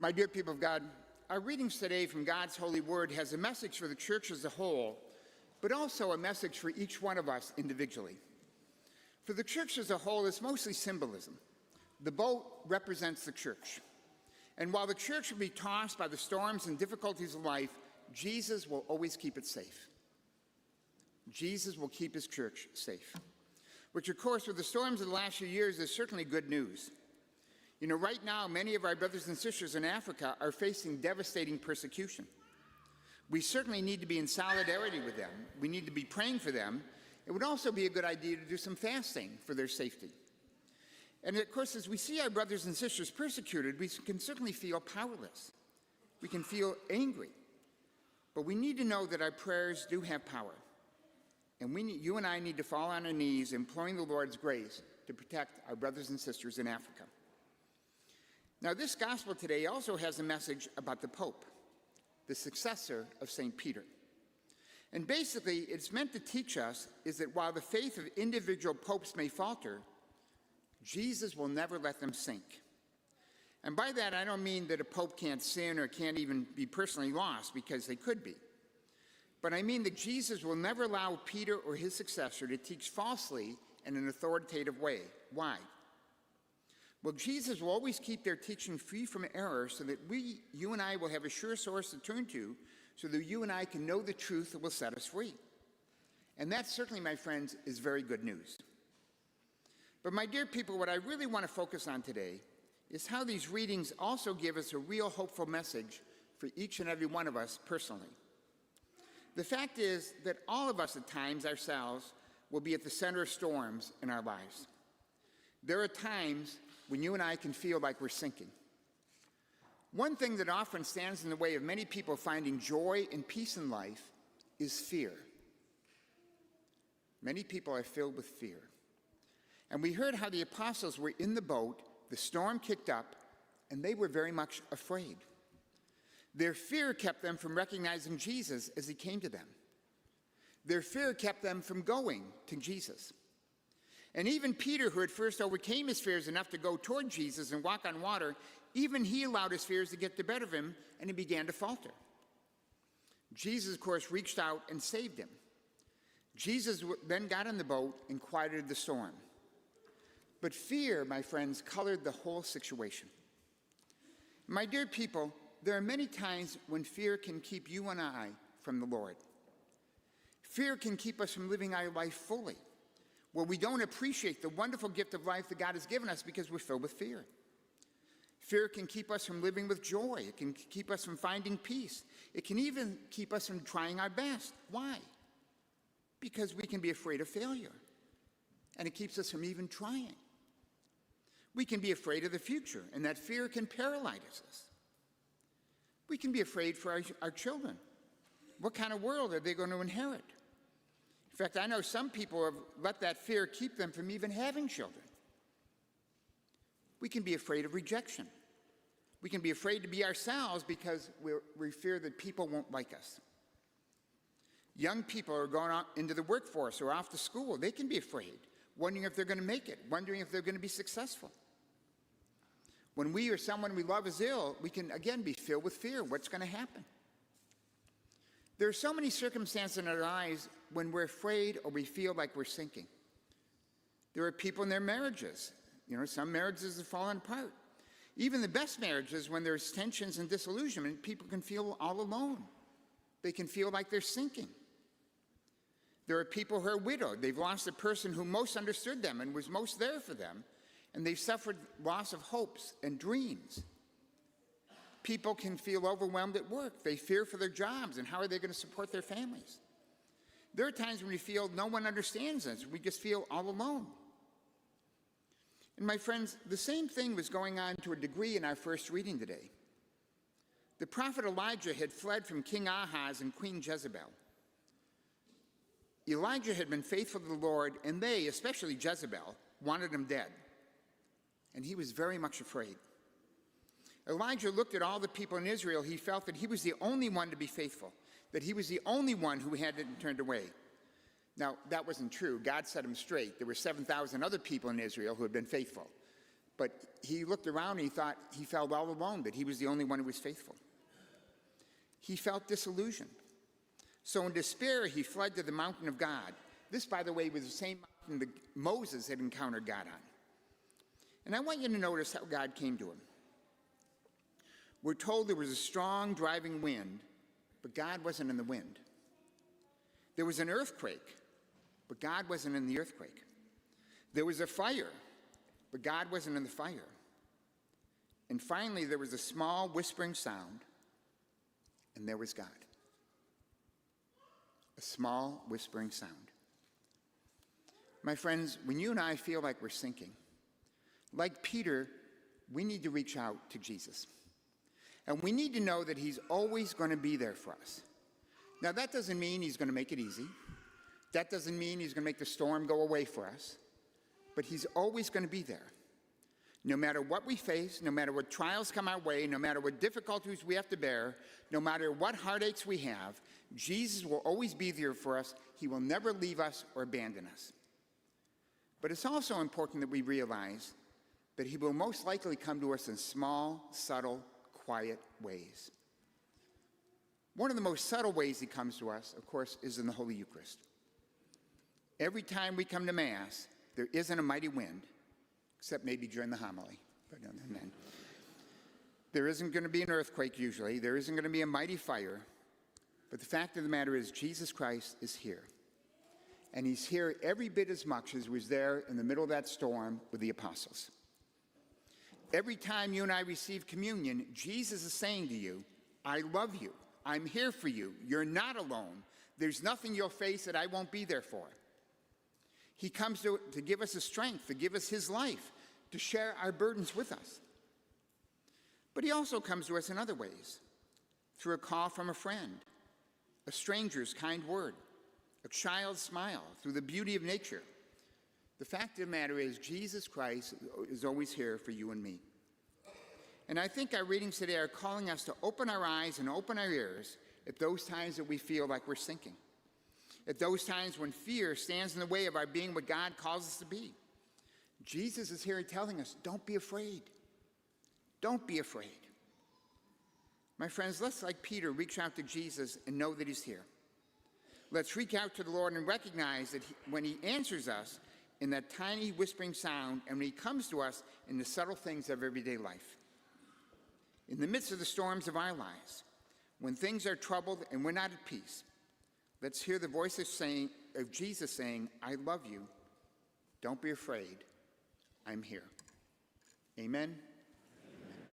My dear people of God, our readings today from God's holy word has a message for the church as a whole, but also a message for each one of us individually. For the church as a whole, it's mostly symbolism. The boat represents the church. And while the church will be tossed by the storms and difficulties of life, Jesus will always keep it safe. Jesus will keep his church safe. Which, of course, with the storms of the last few years is certainly good news. You know, right now, many of our brothers and sisters in Africa are facing devastating persecution. We certainly need to be in solidarity with them. We need to be praying for them. It would also be a good idea to do some fasting for their safety. And of course, as we see our brothers and sisters persecuted, we can certainly feel powerless. We can feel angry. But we need to know that our prayers do have power. And you and I need to fall on our knees, imploring the Lord's grace to protect our brothers and sisters in Africa. Now, this gospel today also has a message about the Pope, the successor of St. Peter. And basically, it's meant to teach us is that while the faith of individual popes may falter, Jesus will never let them sink. And by that, I don't mean that a pope can't sin or can't even be personally lost, because they could be. But I mean that Jesus will never allow Peter or his successor to teach falsely in an authoritative way. Why? Well, Jesus will always keep their teaching free from error so that you and I will have a sure source to turn to, so that you and I can know the truth that will set us free. And that certainly, my friends, is very good news. But my dear people, what I really want to focus on today is how these readings also give us a real hopeful message for each and every one of us personally. The fact is that all of us at times ourselves will be at the center of storms in our lives. There are times when you and I can feel like we're sinking. One thing that often stands in the way of many people finding joy and peace in life is fear. Many people are filled with fear. And we heard how the apostles were in the boat, the storm kicked up, and they were very much afraid. Their fear kept them from recognizing Jesus as he came to them. Their fear kept them from going to Jesus. And even Peter, who at first overcame his fears enough to go toward Jesus and walk on water, even he allowed his fears to get the better of him, and he began to falter. Jesus, of course, reached out and saved him. Jesus then got in the boat and quieted the storm. But fear, my friends, colored the whole situation. My dear people, there are many times when fear can keep you and I from the Lord. Fear can keep us from living our life fully, where we don't appreciate the wonderful gift of life that God has given us because we're filled with fear. Fear can keep us from living with joy. It can keep us from finding peace. It can even keep us from trying our best. Why? Because we can be afraid of failure, and it keeps us from even trying. We can be afraid of the future, and that fear can paralyze us. We can be afraid for our children. What kind of world are they going to inherit? In fact, I know some people have let that fear keep them from even having children. We can be afraid of rejection. We can be afraid to be ourselves because we fear that people won't like us. Young people are going out into the workforce or off to school. They can be afraid, wondering if they're going to make it, wondering if they're going to be successful. When we or someone we love is ill, we can again be filled with fear. What's going to happen? There are so many circumstances in our lives when we're afraid or we feel like we're sinking. There are people in their marriages. You know, some marriages have fallen apart. Even the best marriages, when there's tensions and disillusionment, people can feel all alone. They can feel like they're sinking. There are people who are widowed. They've lost the person who most understood them and was most there for them, and they've suffered loss of hopes and dreams. People can feel overwhelmed at work. They fear for their jobs and how are they going to support their families. There are times when we feel no one understands us. We just feel all alone. And my friends, the same thing was going on to a degree in our first reading today. The prophet Elijah had fled from King Ahaz and Queen Jezebel. Elijah had been faithful to the Lord, and they, especially Jezebel, wanted him dead. And he was very much afraid. Elijah looked at all the people in Israel. He felt that he was the only one to be faithful, that he was the only one who hadn't turned away. Now, that wasn't true. God set him straight. There were 7,000 other people in Israel who had been faithful. But he looked around and he thought he felt all alone, that he was the only one who was faithful. He felt disillusioned. So in despair, he fled to the mountain of God. This, by the way, was the same mountain that Moses had encountered God on. And I want you to notice how God came to him. We're told there was a strong driving wind, but God wasn't in the wind. There was an earthquake, but God wasn't in the earthquake. There was a fire, but God wasn't in the fire. And finally, there was a small whispering sound, and there was God. A small whispering sound. My friends, when you and I feel like we're sinking, like Peter, we need to reach out to Jesus. And we need to know that he's always going to be there for us. Now, that doesn't mean he's going to make it easy. That doesn't mean he's going to make the storm go away for us. But he's always going to be there. No matter what we face, no matter what trials come our way, no matter what difficulties we have to bear, no matter what heartaches we have, Jesus will always be there for us. He will never leave us or abandon us. But it's also important that we realize that he will most likely come to us in small, subtle, quiet ways. One of the most subtle ways he comes to us, of course, is in the Holy Eucharist. Every time we come to Mass, there isn't a mighty wind, except maybe during the homily. But then, there isn't going to be an earthquake usually. There isn't going to be a mighty fire. But the fact of the matter is, Jesus Christ is here. And he's here every bit as much as he was there in the middle of that storm with the apostles. Every time you and I receive communion, Jesus is saying to you, I love you. I'm here for you. You're not alone. There's nothing you'll face that I won't be there for. He comes to give us the strength, to give us his life, to share our burdens with us. But he also comes to us in other ways, through a call from a friend, a stranger's kind word, a child's smile, through the beauty of nature. The fact of the matter is, Jesus Christ is always here for you and me. And I think our readings today are calling us to open our eyes and open our ears at those times that we feel like we're sinking. At those times when fear stands in the way of our being what God calls us to be. Jesus is here telling us, don't be afraid. Don't be afraid. My friends, let's, like Peter, reach out to Jesus and know that he's here. Let's reach out to the Lord and recognize that when he answers us in that tiny whispering sound, and when he comes to us in the subtle things of everyday life. In the midst of the storms of our lives, when things are troubled and we're not at peace, let's hear the voice of Jesus saying, I love you. Don't be afraid. I'm here. Amen.